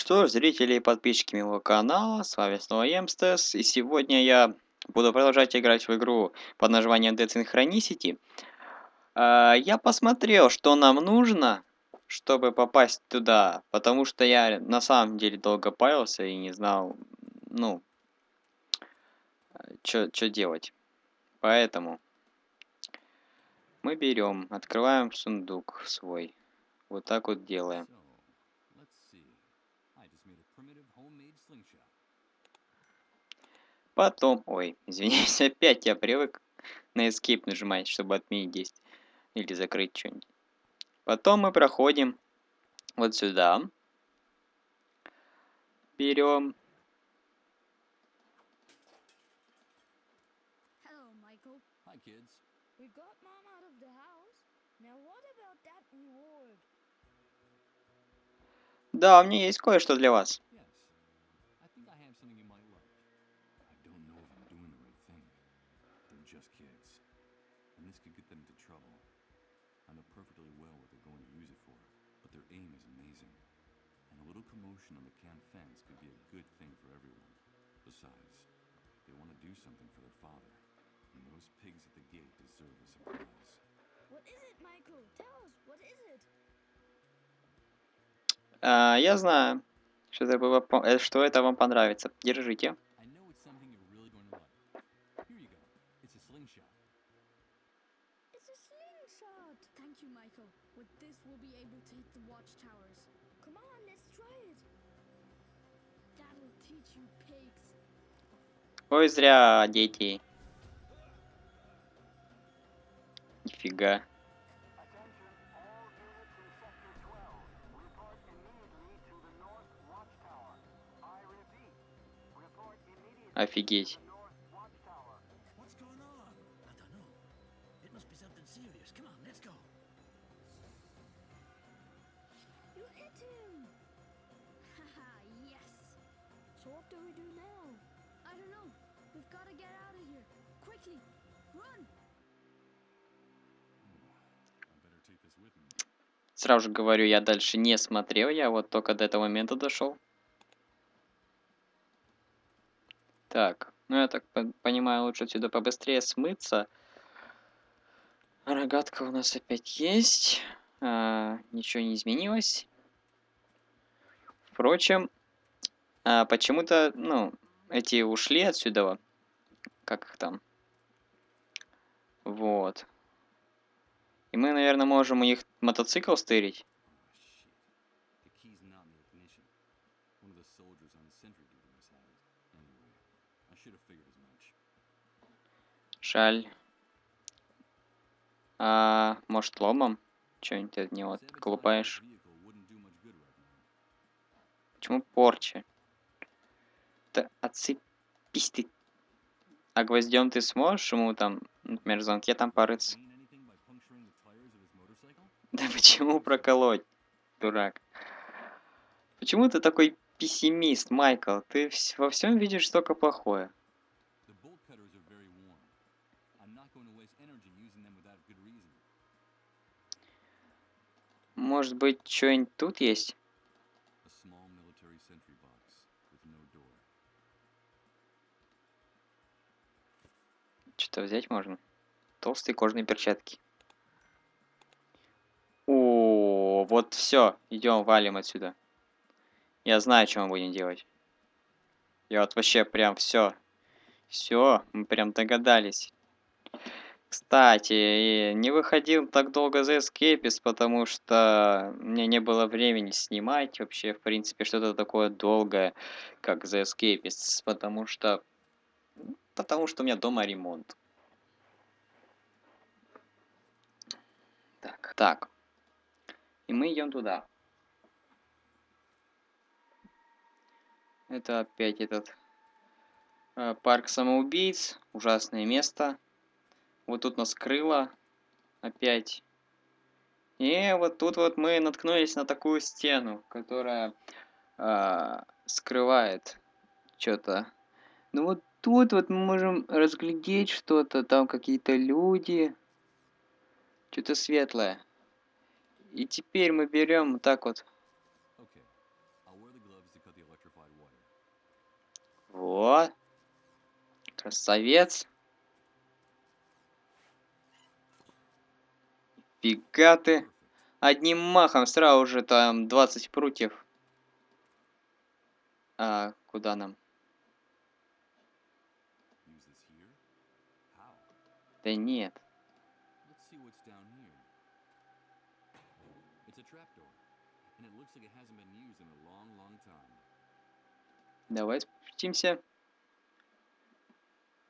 что ж, зрители и подписчики моего канала, с вами снова Emstes, и сегодня я буду продолжать играть в игру под названием Synchronicity. Я посмотрел, что нам нужно, чтобы попасть туда, потому что я на самом деле долго парился и не знал, ну, что делать. Поэтому мы берем, открываем сундук свой, вот так вот делаем. Потом, ой, извиняюсь, опять я привык на Escape нажимать, чтобы отменить действие или закрыть что-нибудь. Потом мы проходим вот сюда. Берем. Hello, Michael. Hi, kids. We got Mom out of the house. Now what about that reward? Да, у меня есть кое-что для вас. Yes. I think I have something you might like. I don't know if I'm doing the right thing. They're just kids. And this could get them into trouble. I know perfectly well what they're going to use it for, but their aim is amazing. And a little commotion on the camp fence could be a good thing for everyone. Besides, they want to do something for their father. And those pigs at the gate deserve a surprise. What is it, Michael? Tell us, what is it? Я знаю, что это вам понравится. Держите. I know it's something you're really going to like. Here you go. It's a slingshot. It's a slingshot. Thank you, Michael. With this, we'll be able to hit the watchtowers. Come on, let's try it. That'll teach you pigs. Ой, зря, дети. Нифига. Офигеть. What's going on? I don't know. It must be something serious. Come on, let's go. You hit him. Haha, yes. So what do we do now? I don't know. We've got to get out of here. Quickly, run. I better take this with me. Сразу же говорю, я дальше не смотрел, я вот только до этого момента дошел. Так, ну я так понимаю, лучше отсюда побыстрее смыться. Рогатка у нас опять есть. Ничего не изменилось. Впрочем, почему-то, ну, эти ушли отсюда. Как их там? Вот. И мы, наверное, можем у них мотоцикл стырить. Oh, shit. The key's not in the ignition. One of the soldiers on sentry duty must have it. Anyway, I should have figured as much. Жаль. Может, ломом? Что-нибудь ты от него Sabotage колупаешь? the vehicle wouldn't do much good right now. Почему порча? Да отцепись ты. А гвоздем ты сможешь ему там, например, в замке там порыться? Gain anything by puncturing the tires of his motorcycle? Да почему проколоть, дурак? Почему ты такой пессимист, Майкл? Ты во всем видишь только плохое. The bolt cutters are very warm. I'm not going to waste energy using them without good reason. Может быть, что-нибудь тут есть? A small military sentry box with no door. Что-то взять можно? Толстые кожаные перчатки. О, вот все, идем, валим отсюда. Я знаю, что мы будем делать. Я вот вообще прям все, мы прям догадались. Кстати, не выходил так долго за Escapist, потому что мне не было времени снимать вообще, в принципе, что-то такое долгое, как за Escapist, потому что у меня дома ремонт. Так. И мы идем туда. Это опять этот парк самоубийц, ужасное место. Вот тут нас крыло опять. И вот тут вот мы наткнулись на такую стену, которая скрывает что-то. Ну вот тут вот мы можем разглядеть что-то, там какие-то люди, что-то светлое. И теперь мы берем вот так вот. Okay, I'll wear the gloves to Вот. Красавец. Фига ты. Одним махом сразу же там 20 прутьев. А, куда нам? Use this here? How? Да нет. Let's see what's down here. It's a trapdoor, and it looks like it hasn't been used in a long, long time. Давай спустимся.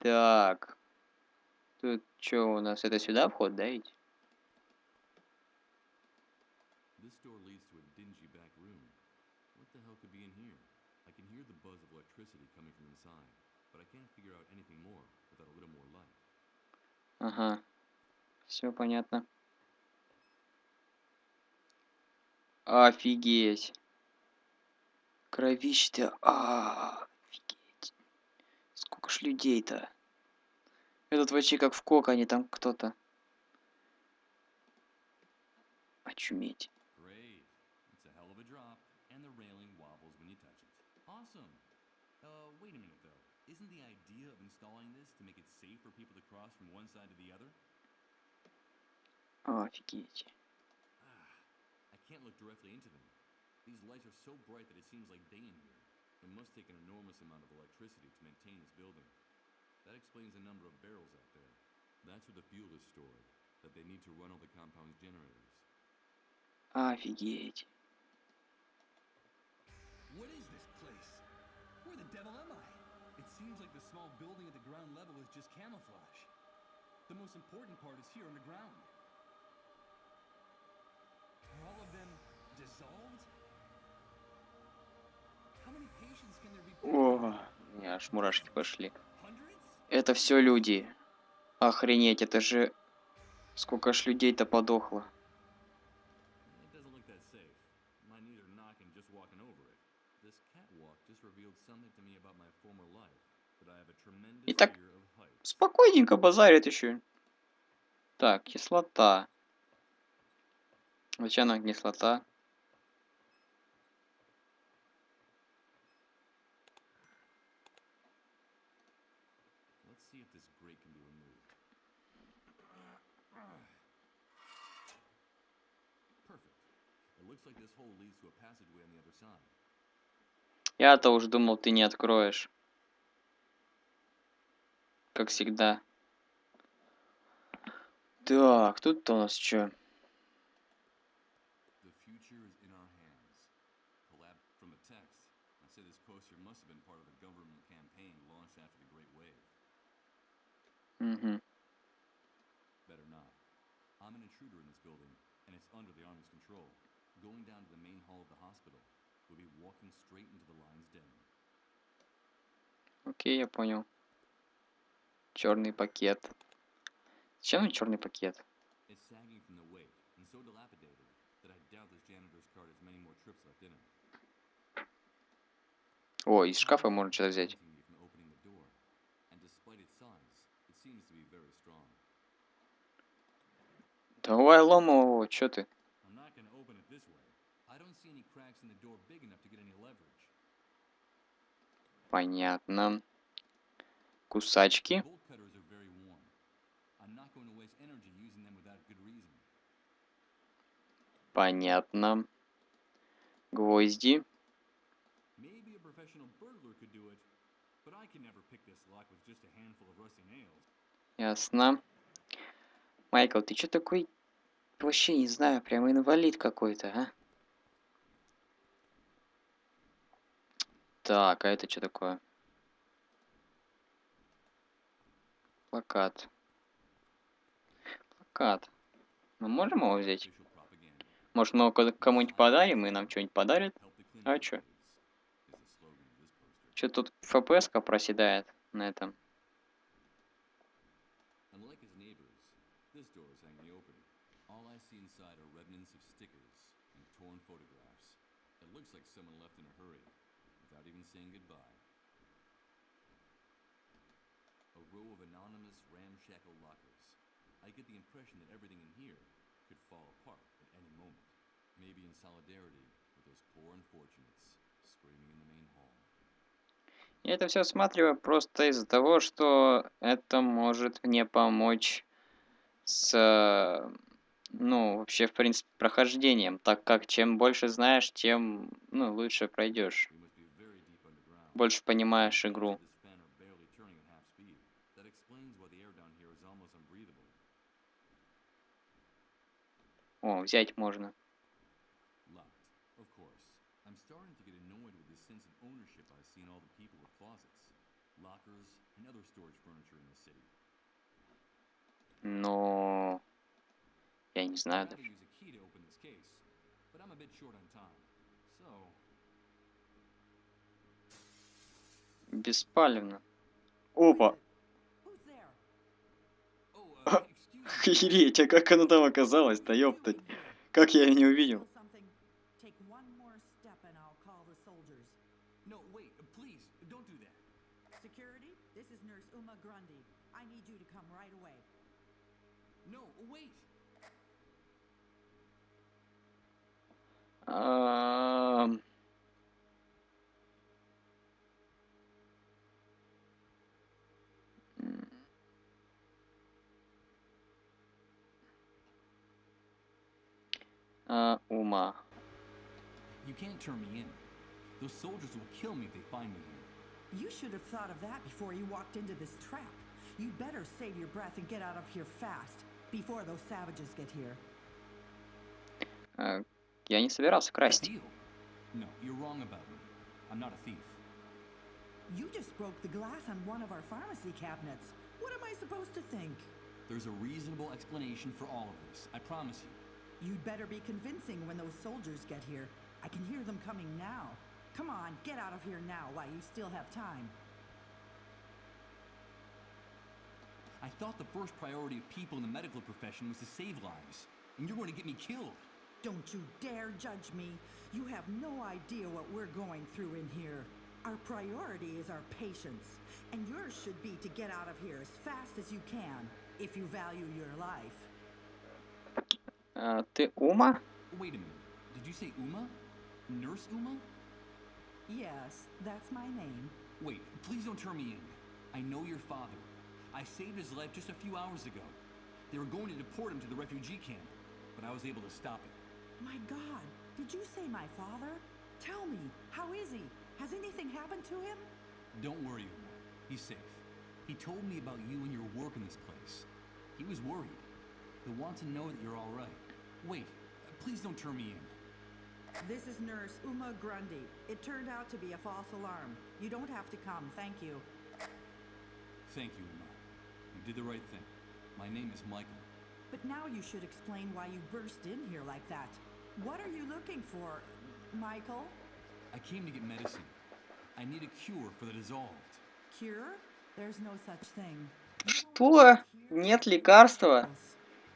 Так. Тут что у нас? Это сюда вход, да, ведь? This door leads to a dingy back room. What the hell could be in here? I can hear the buzz of electricity coming from inside, but I can't figure out anything more without a little more light. Ага. Все понятно. Офигеть. Кровище-то. Офигеть. Сколько ж людей-то. Этот вообще как в коконе, там кто-то. Очуметь. Great. It's a hell of a drop, and the railing wobbles when you touch it. Awesome. Wait a minute though. Isn't the idea of installing this to make it safe for people to cross from one side to the other? Офигеть. I can't look directly into them. These lights are so bright that it seems like day in here. It must take an enormous amount of electricity to maintain this building. That explains the number of barrels out there. That's where the fuel is stored, that they need to run all the compound's generators. Офигеть. What is this place? Where the devil am I? It seems like the small building at the ground level is just camouflage. The most important part is here underground. Are all of them dissolved? How many patients can there be? О, у меня аж мурашки пошли. Hundreds? Это все люди. Охренеть, это же... Сколько ж людей-то подохло. It doesn't look that safe. My knees are knocking just walking over it. This catwalk just revealed something to me about my former life, that I have a tremendous И так fear of heights. спокойненько базарит еще. Так, кислота. Зачем нам кислота? Let's see if this grate can be removed. Perfect. It looks like this hole leads to a passageway on the other side. Я-то уж думал, ты не откроешь. Как всегда. Так, тут-то у нас что? The future is in our hands. Collab from the text. I say this poster must have been part of a government campaign launched after the Great Wave. Угу. Better not. I'm an intruder in this building, and it's under the Army's control. Going down to the main hall of the hospital, we'll be walking straight into the lion's den. Окей, я понял. Черный пакет. Зачем черный пакет? It's sagging from the weight, and so dilapidated that I doubt this janitor's card has many more trips left in it. О, из шкафа можно что-то взять. Preventing me from opening the door, and despite its size, it seems to be very strong. Давай ломай его, чё ты? I'm not going to open it this way. I don't see any cracks in the door big enough to get any leverage. Понятно. Кусачки. Bolt cutters are very warm. I'm not going to waste energy using them without good reason. Понятно. Гвозди. Maybe a professional burglar could do it, but I can never pick this lock with just a handful of rusty nails. Ясно. Майкл, ты чё такой... Вообще не знаю, прям инвалид какой-то, а? Так, а это что такое? Плакат. Плакат. Мы можем его взять? Official propaganda. Может, мы его кому-нибудь подарим, и нам что-нибудь подарят? Help the А clinical чё? waves is the slogan of this poster. Чё тут ФПС-ка проседает на этом? Unlike his neighbors, this door is hanging open. All I see inside are remnants of stickers and torn photographs. It looks like someone left in a hurry, without even saying goodbye. A row of anonymous ramshackle lockers. I get the impression that everything in here could fall apart at any moment. Maybe in solidarity with those poor unfortunates screaming in the main hall. Я это все осматриваю просто из-за того, что это может мне помочь с, ну, вообще, в принципе, прохождением, так как чем больше знаешь, тем, ну, лучше пройдешь, We must be very deep underground. больше The понимаешь fans игру. of this fan are barely turning at half speed. That explains why the air down here is almost unbreathable. О, взять можно. Locked, of course. I'm starting to get annoyed with this sense of ownership I see in all the people with closets, lockers, and other storage furniture in the city. Но я не I'd знаю rather даже. use a key to open this case, but I'm a bit short on time. So, Беспалевно. Who is Опа! it? Who's there? oh, excuse me. Охереть, а как оно там What оказалось? are Да you ёптать. doing here? Как я её не Did you увидел? steal something? Take one more step and I'll call the soldiers. No, wait, please, don't do that. Security, this is Nurse Uma Grundy. I need you to come right away. No, wait. Ам. М. Ума. You can't turn me in. Those soldiers will kill me if they find me here. You should have thought of that before you walked into this trap. You'd better save your breath and get out of here fast, before those savages get here. Я не собирался красть. Steal? No, you're wrong about me. I'm not a thief. You just broke the glass on one of our pharmacy cabinets. What am I supposed to think? There's a reasonable explanation for all of this, I promise you. You'd better be convincing when those soldiers get here. I can hear them coming now. Come on, get out of here now while you still have time. I thought the first priority of people in the medical profession was to save lives, and you're going to get me killed. Don't you dare judge me. You have no idea what we're going through in here. Our priority is our patients, and yours should be to get out of here as fast as you can, if you value your life. Ты Ума? Wait a minute. Did you say Uma? Nurse Uma? Yes, that's my name. Wait, please don't turn me in. I know your father. I saved his life just a few hours ago. They were going to deport him to the refugee camp, but I was able to stop it. My God, did you say my father? Tell me, how is he? Has anything happened to him? Don't worry, Uma. He's safe. He told me about you and your work in this place. He was worried. He'll want to know that you're all right. Wait, please don't turn me in. This is Nurse Uma Grundy. It turned out to be a false alarm. You don't have to come, thank you. Thank you, Uma. You did the right thing. My name is Michael. But now you should explain why you burst in here like that. What are you looking for, Michael? I came to get medicine. I need a cure for the dissolved. Cure? There's no such thing. Что? Нет лекарства?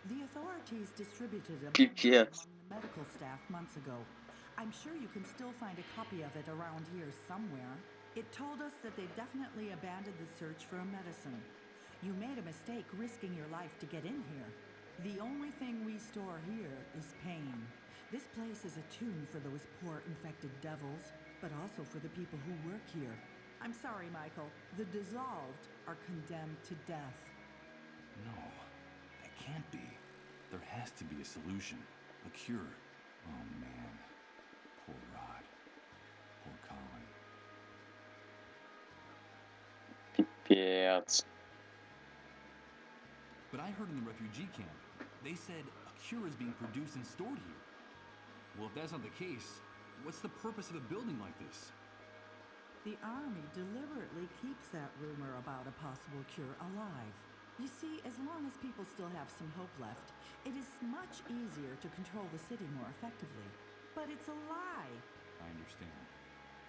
The authorities distributed a manual Пипец. among the medical staff months ago. I'm sure you can still find a copy of it around here somewhere. It told us that they definitely abandoned the search for a medicine. You made a mistake risking your life to get in here. The only thing we store here is pain. This place is a tomb for those poor infected devils, but also for the people who work here. I'm sorry, Michael. The dissolved are condemned to death. No, that can't be. There has to be a solution. A cure. Oh, man. Poor Rod. Poor Colin. Пипец. But I heard in the refugee camp, they said a cure is being produced and stored here. Well, if that's not the case, what's the purpose of a building like this? The Army deliberately keeps that rumor about a possible cure alive. You see, as long as people still have some hope left, it is much easier to control the city more effectively. But it's a lie. I understand.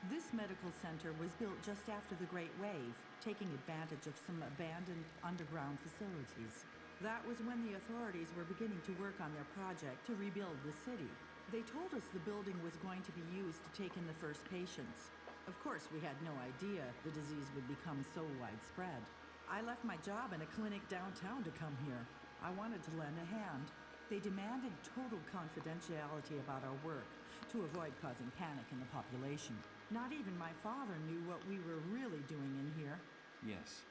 This medical center was built just after the Great Wave, taking advantage of some abandoned underground facilities. That was when the authorities were beginning to work on their project to rebuild the city. They told us the building was going to be used to take in the first patients. Of course, we had no idea the disease would become so widespread. I left my job in a clinic downtown to come here. I wanted to lend a hand. They demanded total confidentiality about our work to avoid causing panic in the population. Not even my father knew what we were really doing in here. Yes.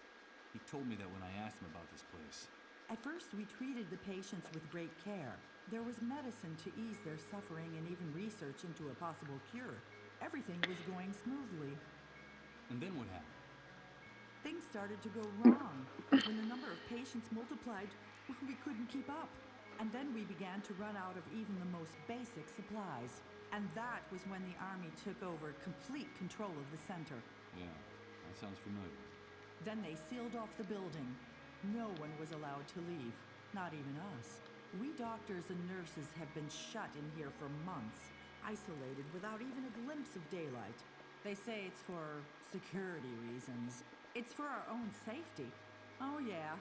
He told me that when I asked him about this place. At first, we treated the patients with great care. There was medicine to ease their suffering and even research into a possible cure. Everything was going smoothly. And then what happened? Things started to go wrong. When the number of patients multiplied, we couldn't keep up. And then we began to run out of even the most basic supplies. And that was when the army took over complete control of the center. Yeah, that sounds familiar. Then they sealed off the building. No one was allowed to leave, not even us. We doctors and nurses have been shut in here for months, isolated without even a glimpse of daylight. They say it's for security reasons. It's for our own safety. Oh yeah.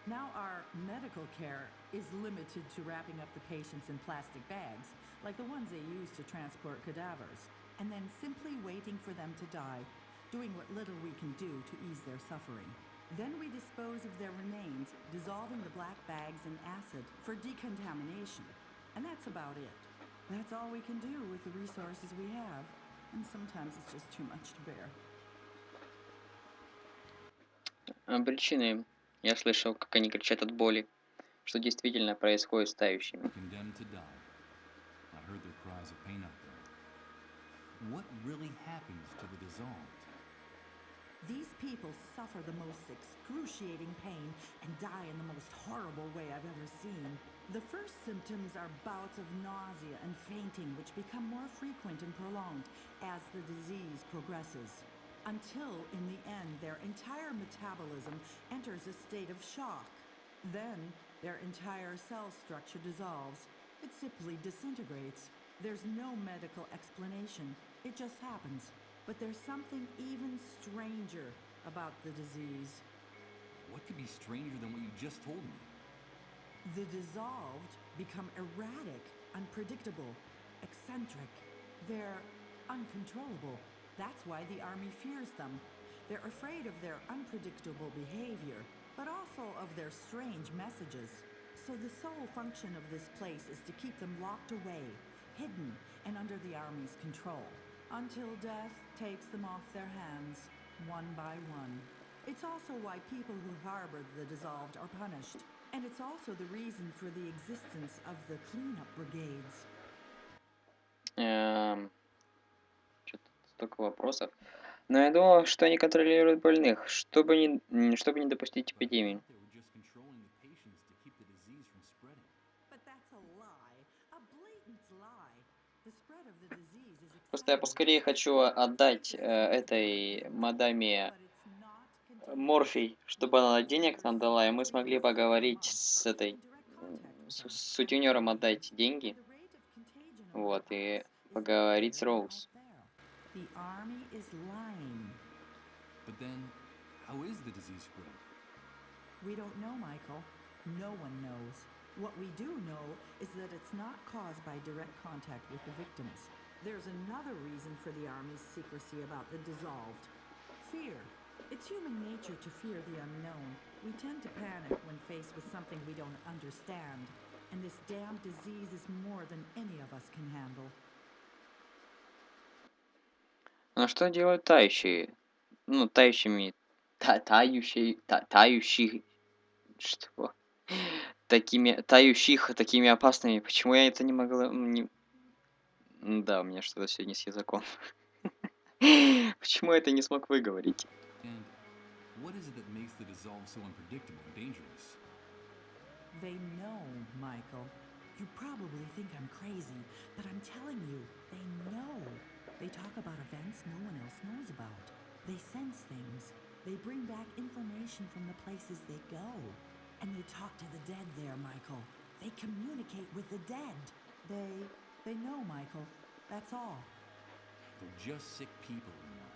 Now our medical care is limited to wrapping up the patients in plastic bags, like the ones they use to transport cadavers, and then simply waiting for them to die, doing what little we can do to ease their suffering. Then we dispose of their remains, dissolving the black bags in acid for decontamination. And that's about it. That's all we can do with the resources we have, and sometimes it's just too much to bear. Причины. Я слышал, как они кричат от боли, что действительно происходит с тающими. Condemned to die. I heard their cries of pain out there. What really happens to the dissolved? These people suffer the most excruciating pain and die in the most horrible way I've ever seen. The first symptoms are bouts of nausea and fainting, which become more frequent and prolonged as the disease progresses, until in the end their entire metabolism enters a state of shock. Then their entire cell structure dissolves. It simply disintegrates. There's no medical explanation. It just happens. But there's something even stranger about the disease. What could be stranger than what you just told me? The dissolved become erratic, unpredictable, eccentric. They're uncontrollable. That's why the army fears them. They're afraid of their unpredictable behavior, but also of their strange messages. So the sole function of this place is to keep them locked away, hidden, and under the army's control, until death takes them off their hands, one by one. It's also why people who harbored the dissolved are punished. And it's also the reason for the existence of the cleanup brigades. Что-то столько вопросов. Но я думал, что они контролируют больных, чтобы не допустить But I эпидемии. thought they were just controlling the patients to keep the disease from spreading. But that's a lie, a blatant lie. The spread of the disease is Просто я поскорее хочу отдать этой мадаме but it's not contagious. морфий, чтобы она денег нам дала, и мы смогли поговорить с этой сутенером, отдать деньги, вот, и поговорить с Роуз. The army is lying. But then, how is the disease spread? We don't know, Michael. No one knows. What we do know is that it's not caused by direct contact with the victims. There's another reason for the Army's secrecy about the dissolved. Fear. It's human nature to fear the unknown. We tend to panic when faced with something we don't understand. And this damn disease is more than any of us can handle. Но что делают тающие? Ну, тающими... Тающих... Что? Тающих такими опасными. Почему я это не могла... Да, у меня что-то сегодня с языком. Почему я это не смог выговорить? And what is it that makes the dissolve so unpredictable and dangerous? They know, Michael. You probably think I'm crazy, but I'm telling you, they know. They talk about events no one else knows about. They sense things. They bring back information from the places they go. And they talk to the dead there, Michael. They communicate with the dead. They know, Michael. That's all. They're just sick people, Uma.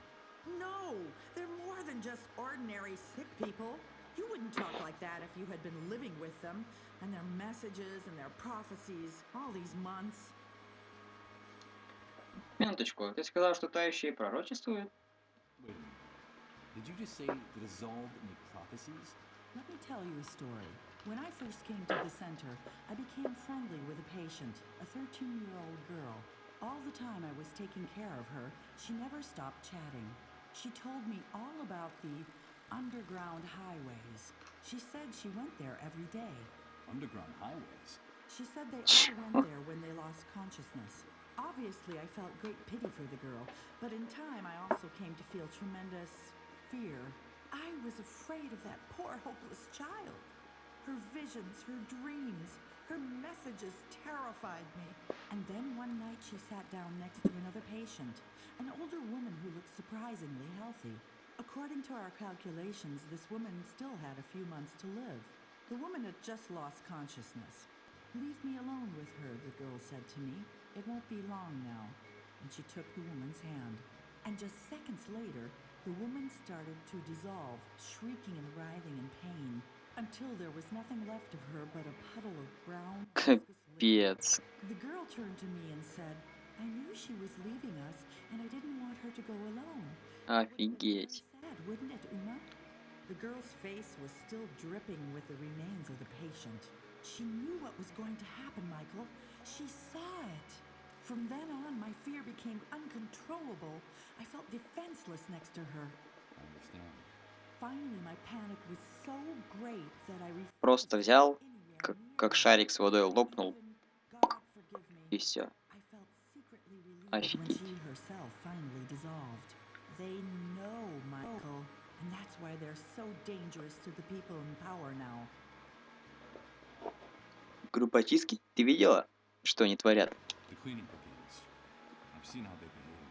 No! They're more than just ordinary sick people. You wouldn't talk like that if you had been living with them, and their messages and their prophecies all these months. Минуточку, ты сказал, что тающие пророчествуют? Wait a minute. Did you just say the dissolved make prophecies? Let me tell you a story. When I first came to the center, I became friendly with a patient, a 13-year-old girl. All the time I was taking care of her, she never stopped chatting. She told me all about the underground highways. She said she went there every day. Underground highways? She said they all went there when they lost consciousness. Obviously, I felt great pity for the girl, but in time I also came to feel tremendous fear. I was afraid of that poor, hopeless child. Her visions, her dreams, her messages terrified me. And then one night she sat down next to another patient, an older woman who looked surprisingly healthy. According to our calculations, this woman still had a few months to live. The woman had just lost consciousness. "Leave me alone with her," the girl said to me. "It won't be long now." And she took the woman's hand. And just seconds later, the woman started to dissolve, shrieking and writhing in pain, until there was nothing left of her but a puddle of brown, viscous liquid. Капец. The girl turned to me and said, "I knew she was leaving us, and I didn't want her to go alone." It would have been very Офигеть. sad, wouldn't it, Uma? The girl's face was still dripping with the remains of the patient. She knew what was going to happen, Michael. She saw it. From then on, my fear became uncontrollable. I felt defenseless next to her. I understand. Finally, my panic was so great that I refused Просто to взял, go anywhere near как her. шарик с водой And лопнул, even, God forgive me, и все. I felt secretly relieved when Офигеть. she herself finally dissolved. They know, Michael, and that's why they're so dangerous to the people in power now. Группа очистки? Ты видела, что они творят? The cleaning brigades. I've seen how they behave.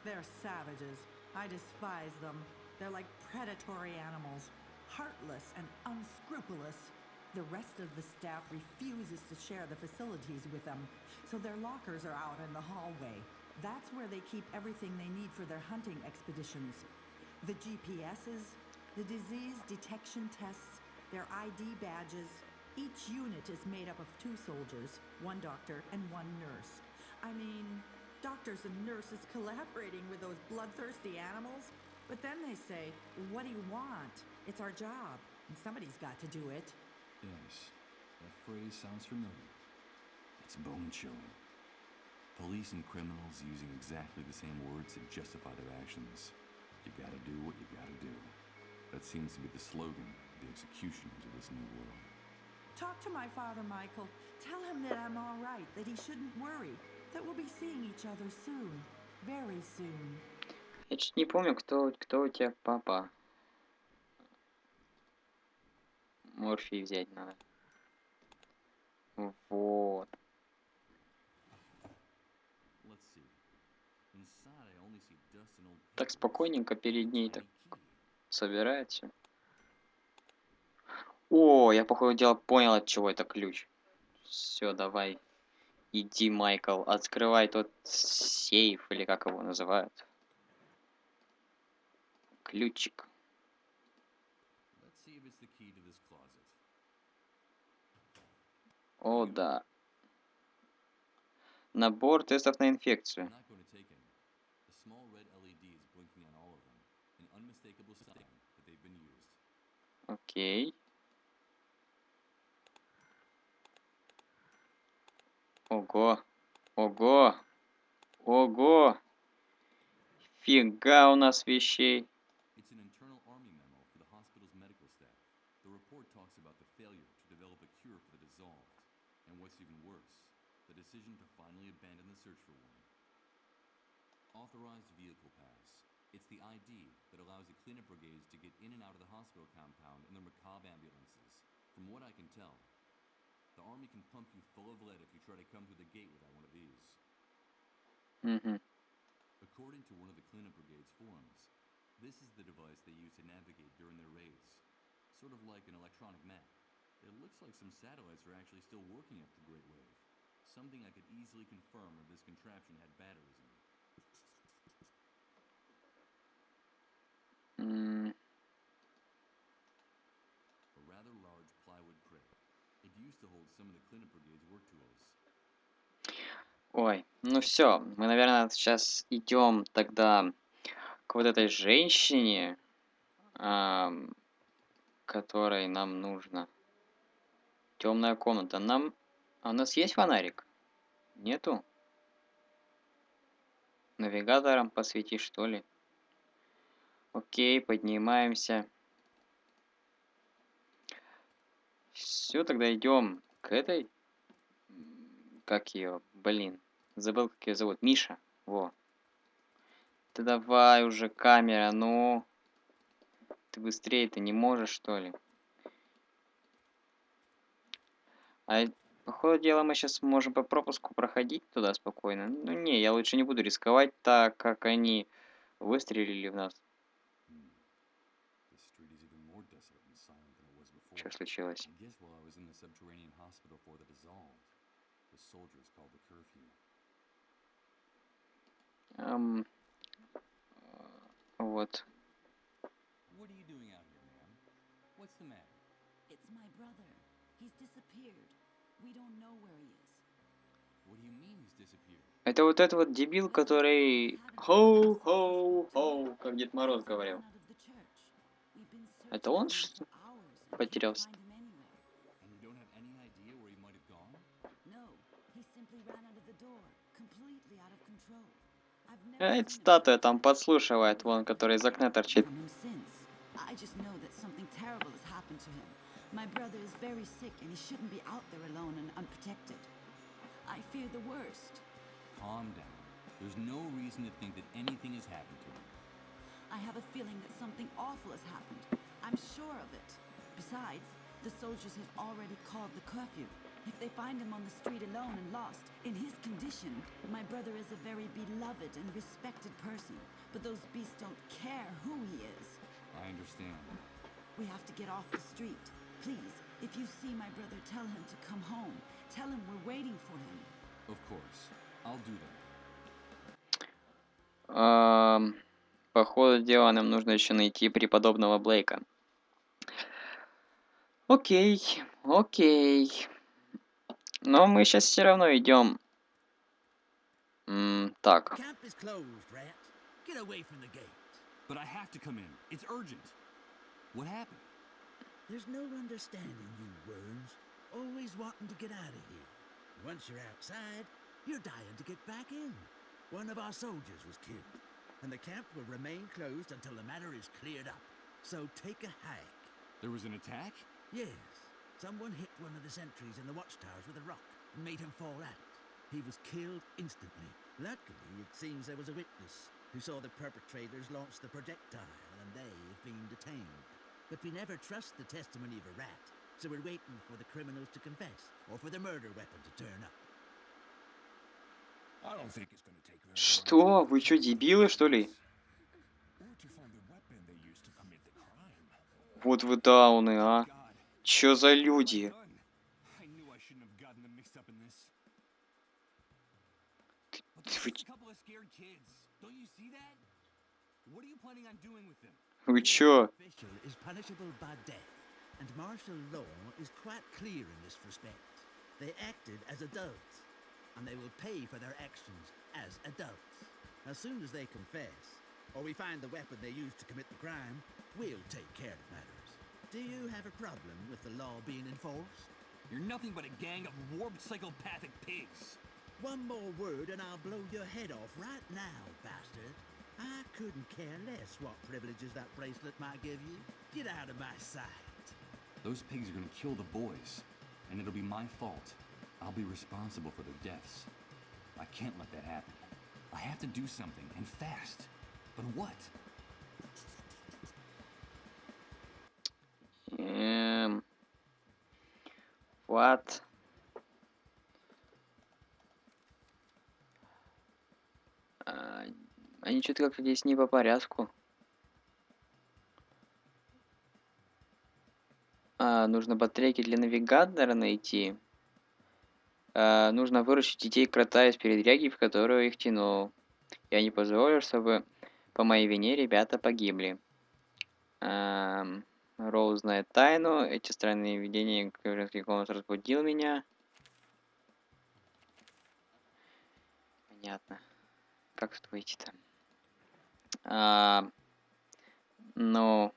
They're savages. I despise them. They're like predatory animals, heartless and unscrupulous. The rest of the staff refuses to share the facilities with them, so their lockers are out in the hallway. That's where they keep everything they need for their hunting expeditions. The GPSs, the disease detection tests, their ID badges. Each unit is made up of 2 soldiers, 1 doctor, and 1 nurse. I mean, doctors and nurses collaborating with those bloodthirsty animals? But then they say, "What do you want? It's our job, and somebody's got to do it." Yes, that phrase sounds familiar. It's bone-chilling. Police and criminals using exactly the same words to justify their actions. You gotta do what you gotta do. That seems to be the slogan of the executioners of this new world. Talk to my father, Michael. Tell him that I'm all right, that he shouldn't worry, that we'll be seeing each other soon. Very soon. Я чуть не помню, кто у тебя папа. Морфий взять надо. Вот. Let's see. Inside I only see dust and old Так papers, спокойненько and a перед ней так tiny key. собирает всё. О, я походу дела понял, от чего это ключ. Все, давай. Иди, Майкл, открывай тот сейф, или как его называют. Ключик. Let's see if it's the key to this closet. О, да. Набор тестов на I'm инфекцию. not going to take any. A small red LED is blinking on all of them, an unmistakable sign that they've been used. Окей. Ого. Ого. Ого. Фига у нас вещей. It's an internal army memo for the hospital's medical staff. The report talks about the failure to develop a cure for the dissolved, and what's even worse, the decision to finally abandon the search for one. Authorized vehicle pass. It's the ID that allows the cleanup brigades to get in and out of the hospital compound in their macabre ambulances. From what I can tell, the army can pump you full of lead if you try to come through the gate without one of these. Угу. According to one of the cleanup brigade's forums, this is the device they use to navigate during their raids. Sort of like an electronic map. It looks like some satellites are actually still working after the Great Wave. Something I could easily confirm if this contraption had batteries in it. A rather large plywood crate. It used to hold some of the cleanup brigade's work tools. Ой, ну все, мы, наверное, сейчас идем тогда к вот этой женщине, которой нам нужно. Темная комната. А у нас есть фонарик? Нету? Навигатором посвети, что ли? Окей, поднимаемся. Все, тогда идем к этой. Как ее? Блин. Забыл, как ее зовут. Миша. Во. Ты давай уже, камера, ну. Ты быстрее, ты не можешь, что ли? А по ходу дела мы сейчас можем по пропуску проходить туда спокойно. Ну не, я лучше не буду рисковать, так как они выстрелили в нас. This street is even more desolate and silent than it was before. Что случилось? I guess while I was in the subterranean hospital for the dissolved, the soldiers called the curfew. Вот. What are you doing out here, ma'am? What's the matter? It's my brother. He's disappeared. We don't know where he is. What do you mean he's disappeared? Это вот этот вот дебил, который... Хоу-хоу-хоу, как Дед Мороз говорил. Это он что потерялся? And you don't have any idea where he might have gone? No, he simply ran out of the door, completely out of control. I've never А эта seen him статуя since. там подслушивает, вон, который из окна торчит. From him since. I just know that something terrible has happened to him. My brother is very sick and he shouldn't be out there alone and unprotected. I fear the worst. Calm down. There's no reason to think that anything has happened to him. I have a feeling that something awful has happened. I'm sure of it. Besides, the soldiers have already called the curfew. If they find him on the street alone and lost, in his condition, my brother is a very beloved and respected person. But those beasts don't care who he is. I understand. We have to get off the street. Please, if you see my brother, tell him to come home. Tell him we're waiting for him. Of course. I'll do that. По ходу дела нам нужно еще найти преподобного Блейка. Окей, окей. Но мы сейчас все равно идем. Так. Camp is closed, rat. Get away from the gate. But I have to come in. It's urgent. What happened? There's no understanding you worms. Always wanting to get out of here. Once you're outside, you're dying to get back in. One of our soldiers was killed, and the camp will remain closed until the matter is cleared up. So take a hike. There was an attack? Yes, someone hit one of the sentries in the watchtowers with a rock and made him fall at it. He was killed instantly. Luckily, it seems there was a witness who saw the perpetrators launch the projectile, and they have been detained. But we never trust the testimony of a rat, so we're waiting for the criminals to confess, or for the murder weapon to turn up. I don't think it's gonna take very long. Что? Вы что, дебилы, что ли? Or to find the weapon they used to commit the crime. Вот вы дауны, а. God. Чё за люди? Done. I knew I shouldn't have gotten them mixed up in this. But they're Вы, just a couple of scared kids. Don't you see that? What are you planning on doing with them? вы чё? Official is punishable by death, and martial law is quite clear in this respect. They acted as adults, and they will pay for their actions as adults. As soon as they confess, or we find the weapon they used to commit the crime, we'll take care of matters. Do you have a problem with the law being enforced? You're nothing but a gang of warped psychopathic pigs. One more word and I'll blow your head off right now, bastard. I couldn't care less what privileges that bracelet might give you. Get out of my sight. Those pigs are gonna kill the boys, and it'll be my fault. I'll be responsible for their deaths. I can't let that happen. I have to do something, and fast. But what? What? Они что-то как-то здесь не по порядку. Нужно батарейки для навигатора найти. Нужно выручить детей крота из передряги, в которую их тянул. Я не позволю, чтобы по моей вине ребята погибли. Роу знает тайну. Эти странные видения, как он разбудил меня. Понятно. Как тут выйти-то? Ну...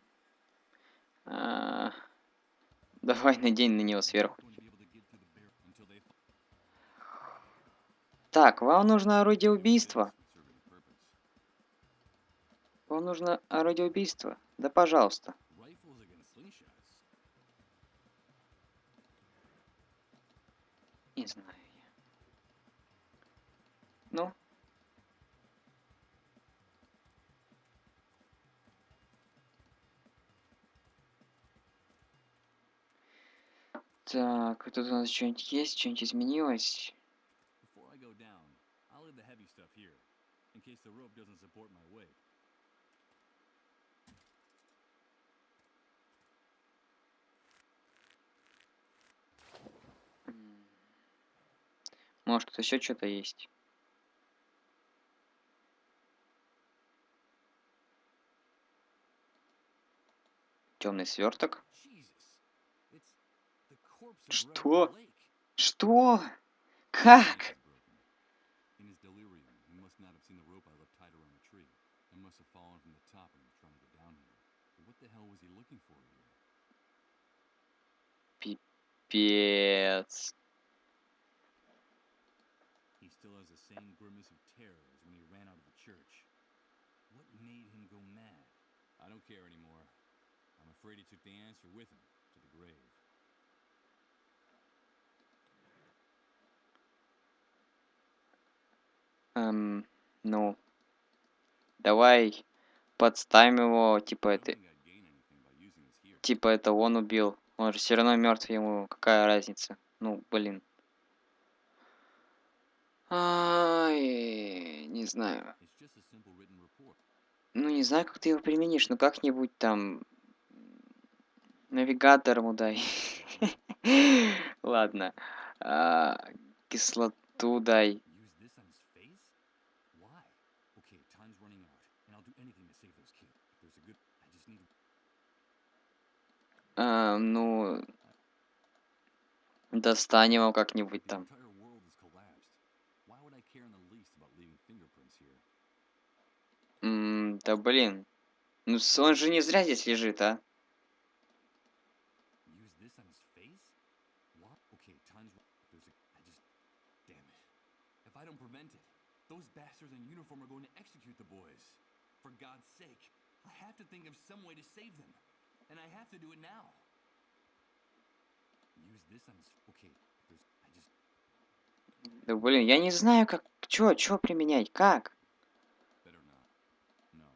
Давай надень на него сверху. Так, вам нужно орудие убийства. Вам нужно орудие убийства? Да пожалуйста. Rifles against slingshots. Не знаю я. Ну? Так, тут у нас что-нибудь есть? Что-нибудь изменилось? Before I go down, I'll leave the heavy stuff here, in case the rope doesn't support my weight. Может, тут еще что-то есть? Темный сверток? Jesus, it's the corpse of Что? Reverend Blake. Что? The Как? snake is broken. In his delirium, he must not have seen the rope I left tied around the tree. It must have fallen from the top and was trying to get down here. But what the hell was he looking for here? Пипец. He still has the same grimace of terror as when he ran out of the church. What made him go mad? I don't care anymore. I'm afraid he took the answer with him to the grave. Ну, давай подставим его, типа I don't это, think I'd gain anything by using this here. типа это он убил. Он же все равно мертв, ему какая разница? Ну, блин. Ай, не знаю. It's just a simple written report. Ну, не знаю, как ты его применишь, ну как-нибудь там навигатор ему дай. Ладно. Кислоту дай. Use this on his face? Why? Okay, time's running out, and I'll do anything to save those kids. There's a good. I just need. Ну, достанем его как-нибудь The там. entire world has collapsed. Why would I care in the least about leaving fingerprints here? Да блин. Ну, он же не зря здесь лежит, а? Use this on his face? What? Okay, time's. There's a. I just. Damn it. If I don't prevent it, those bastards in uniform are going to execute the boys. For God's sake, I have to think of some way to save them. And I have to do it now. Use this on his. Okay, there's. I just. Да блин, я не знаю, как... Чё применять? Как? Better not. No.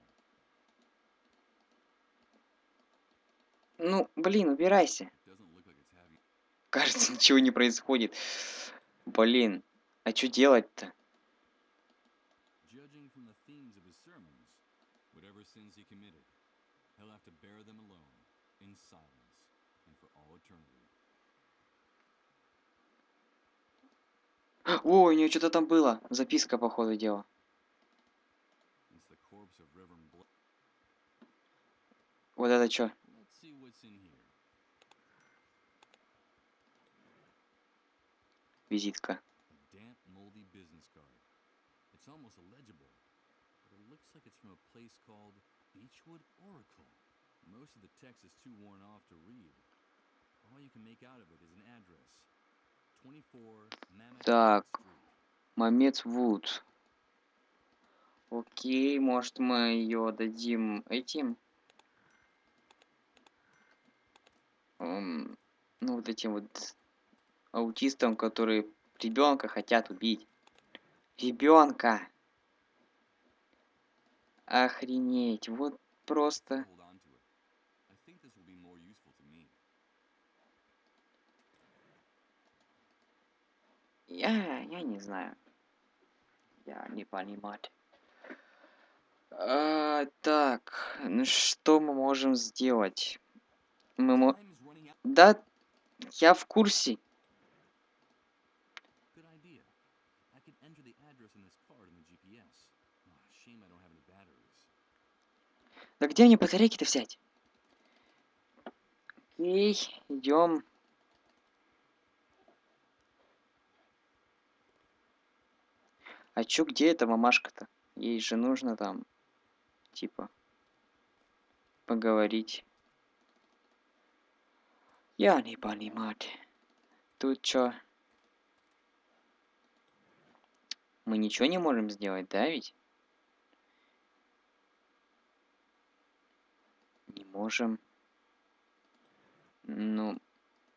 Ну, блин, убирайся. Doesn't look like it's having. Кажется, ничего не происходит. Блин, а что делать-то? Judging from the themes of his sermons, whatever sins he committed, he'll have to bear them alone, in silence, and for all eternity. О, у нее что-то там было. Записка, по ходу дела. It's the corpse of Reverend Blake. Вот это что? Let's see what's in here. Визитка. A damp, moldy business card. It's almost illegible, but it looks like it's from a place called Beechwood Oracle. Most of the text is too worn off to read. All you can make out of it is an address. 24 Mammoth Так. Street. Мамец Вуд. Окей, может мы ее дадим этим? Ну, вот этим вот аутистам, которые ребенка хотят убить. Ребенка! Охренеть, вот просто... Hold on to it. I think this will be more useful to me. Я не знаю. Я не понимаю. Так, ну что мы можем сделать? Time's running out. Да, я в курсе. Good idea. I could enter the address in this card in the GPS. Oh, shame I don't have any batteries. Да где мне батарейки-то взять? Окей, идем. А чё, где эта мамашка-то? Ей же нужно там, типа, поговорить. Я не понимаю. Тут чё? Мы ничего не можем сделать, да ведь? Не можем. Ну,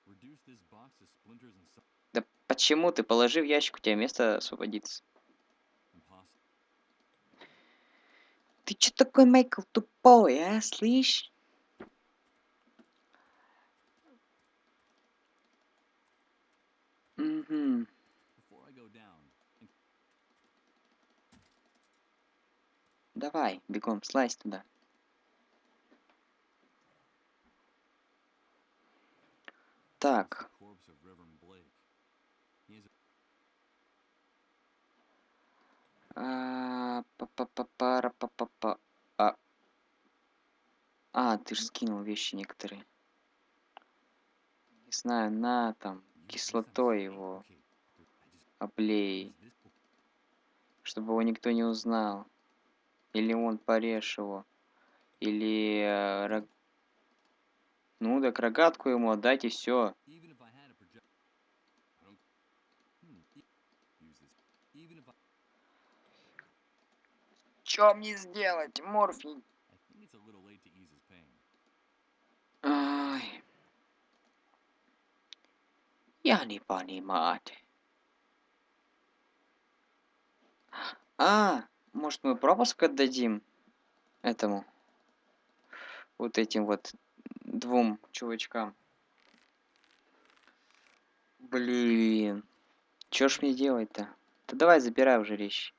Reduce this box to splinters and да почему ты? Положи в ящик, у тебя место освободится. impossible. Ты чё такой, Майкл, тупой, а, слышь? Угу. Before I go down, and Давай, бегом, слазь туда. it's the Так. corpse of Reverend Blake. He has a Па-па-па-пара-па-па-па. Ты же скинул вещи некоторые. Не знаю, на там use this on his кислотой face. его Okay, I just облей, use this. чтобы его никто не узнал. Или он порежь его. Или ну так рогатку ему отдать и все. Even if I had a project, I don't. Use this. Even if I Что мне сделать, морфий? think it's a little late to ease his pain. Ай. Я не понимаю. Может мы пропуск отдадим этому? Вот этим вот двум чувачкам. Блин. Чё ж мне делать-то? Да давай забирай уже вещи.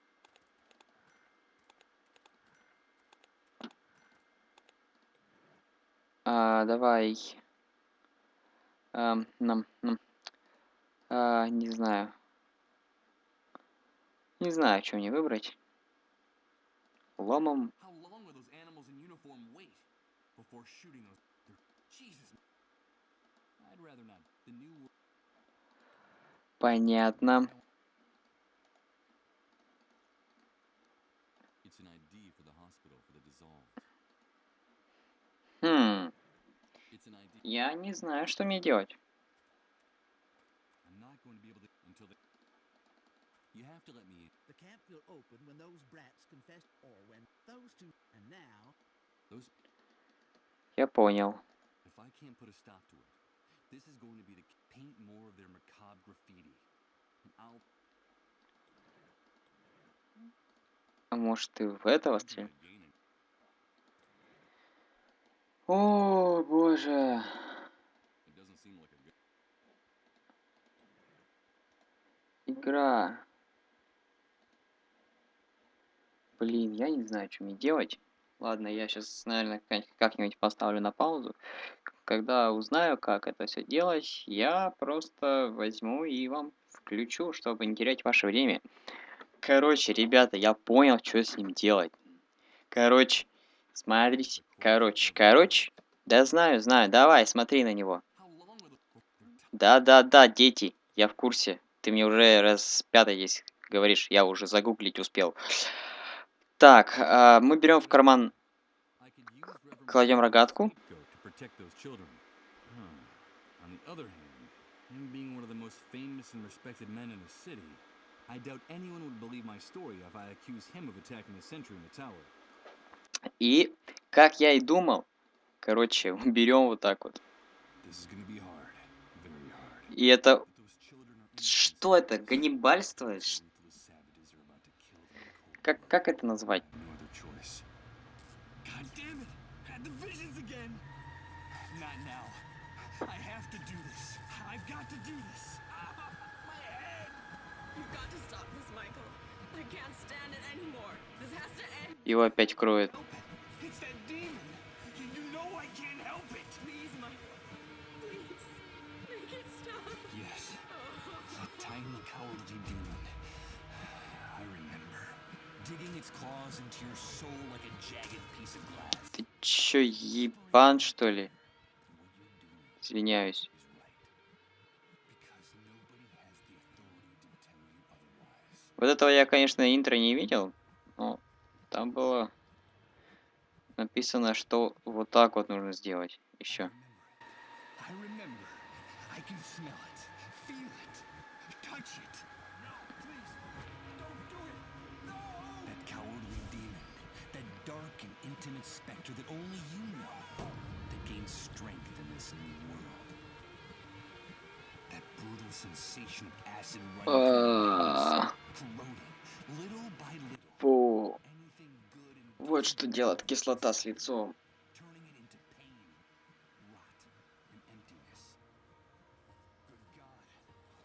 Давай. Не знаю. Не знаю, что мне выбрать. Ломом. How long will those animals in uniform wait before shooting those? Jesus. I'd rather not. The new. Понятно. It's an ID for the hospital for the dissolved. It's an ID. Я не знаю, что мне делать. I'm not going to be able to until they. You have to let me in. The camp will open when those brats confess, or when those two. And now, Those. Я понял. If I can't put a stop to it, this is going to be to paint more of their macabre graffiti. And I'll. А может ты в этого I don't think стрель? I'd gain it. О, боже. It doesn't seem like a good. Игра. Блин, я не знаю, что мне делать. Ладно, я сейчас, наверное, как-нибудь поставлю на паузу. Когда узнаю, как это все делать, я просто возьму и вам включу, чтобы не терять ваше время. Короче, ребята, я понял, что с ним делать. Короче, смотрите. Короче. Да знаю. Давай, смотри на него. How long will the. Да, дети, я в курсе. Ты мне уже раз пятый здесь говоришь, я уже загуглить успел. Так, мы берем в карман, I could use Reverend кладем Blake as a рогатку. scapegoat to protect those children. On the other hand, him being one of the most famous and respected men in the city, I doubt anyone would believe my story if I accused him of attacking the sentry in the tower. И, как я и думал, короче, берем вот так вот. This is gonna be hard, very hard. И это... But those children are innocent. Что это? Ганнибальство? Those ruthless savages are about to kill them in cold Как это назвать? blood. I have no other choice. God damn it! Had the visions again! Not now. I have to do this. I've got to do this. My head! You've got to stop this, Michael. I can't stand it anymore. This has to end. Его опять кроет. Help it. It's that demon. You know I can't help it. Please, Michael. Please. Make it stop. Yes. That tiny cowardly demon. I remember. Digging its claws into your soul like a jagged piece of glass. Ты чё, ебан, что ли? And what you're doing Извиняюсь. is right. Because nobody has the authority to tell you otherwise. Вот этого я, конечно, интро не видел, но там было написано, что вот так вот нужно сделать еще. I remember. I can smell it, feel it, touch it. No, please, don't do it. No! That cowardly demon, that dark and intimate specter that only you know. gain strength in this new world. That brutal sensation of acid running through your veins, corroding, little by little. Фу. Anything good and Вот что decent делает about кислота this с лицом. turning it into pain, rot, and emptiness. Good God,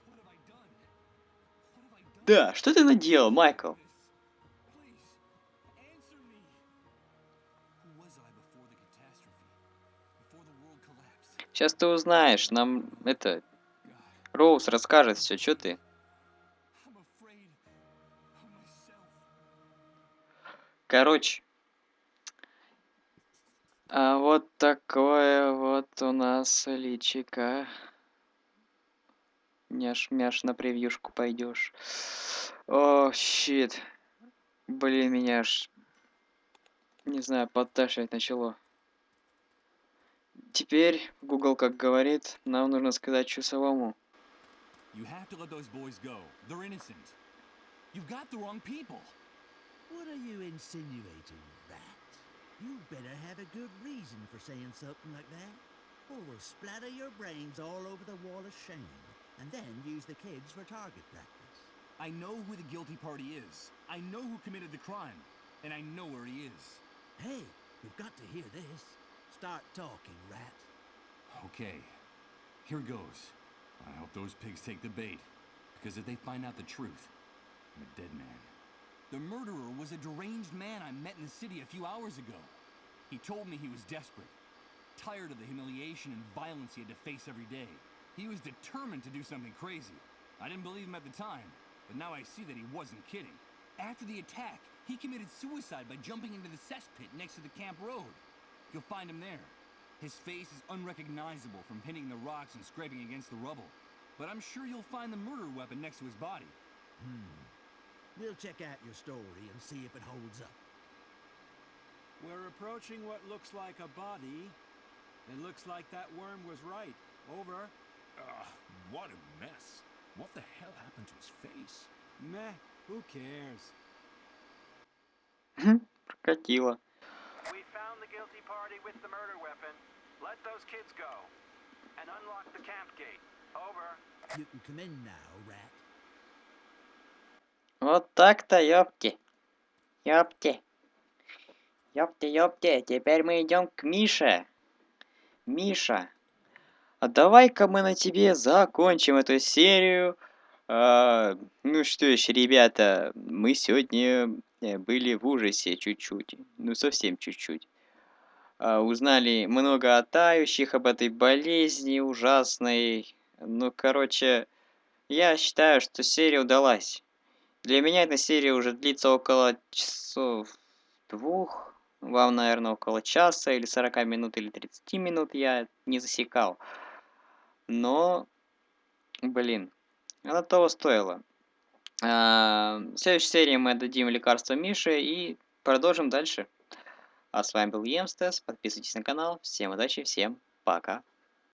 what have I done? What have I done? Да, что ты наделал, Майкл? Please, answer me. Who was I before the catastrophe? Before the world collapsed? Сейчас ты узнаешь. Нам это... God, Роуз расскажет все. Чё ты? I'm afraid of myself. Короче. А вот такое вот у нас личико. Няш-мяш на превьюшку пойдешь. О, щит. Блин, меня аж, не знаю, подташнивать начало. Теперь Google, как говорит, нам нужно сказать часовому. You have to let those boys go. They're innocent. You've got the wrong people. What are you insinuating, rat? You better have a good reason for saying something like that, or we'll splatter your brains all over the wall of shame, and then use the kids for target practice. I know who the guilty party is. I know who committed the crime. And I know where he is. Hey, you've got to hear this. Start talking, rat. Okay, here goes. I hope those pigs take the bait. Because if they find out the truth, I'm a dead man. The murderer was a deranged man I met in the city a few hours ago. He told me he was desperate, tired of the humiliation and violence he had to face every day. He was determined to do something crazy. I didn't believe him at the time, but now I see that he wasn't kidding. After the attack, he committed suicide by jumping into the cesspit next to the camp road. You'll find him there. His face is unrecognizable from hitting the rocks and scraping against the rubble. But I'm sure you'll find the murder weapon next to his body. We'll check out your story and see if it holds up. We're approaching what looks like a body. It looks like that worm was right. Over. What a mess. What the hell happened to his face? Meh, who cares? Прокатило. We found the guilty party with the murder weapon. Let those kids go. And unlock the camp gate. Over. You can come in now, rat. Вот так-то, ёпти. Ёпти. Ёпти, ёпти. Теперь мы идем к Мише. Миша, а давай-ка мы на тебе закончим эту серию. Ну что ж, ребята, мы сегодня были в ужасе чуть-чуть. Ну, совсем чуть-чуть. Узнали много о тающих, об этой болезни ужасной. Ну, короче, я считаю, что серия удалась. Для меня эта серия уже длится около часов 2. Вам, наверное, около часа, или 40 минут, или 30 минут. Я не засекал. Но, блин, оно того стоило. В следующей серии мы отдадим лекарство Мише и продолжим дальше. А с вами был Emstes. Подписывайтесь на канал. Всем удачи, всем пока.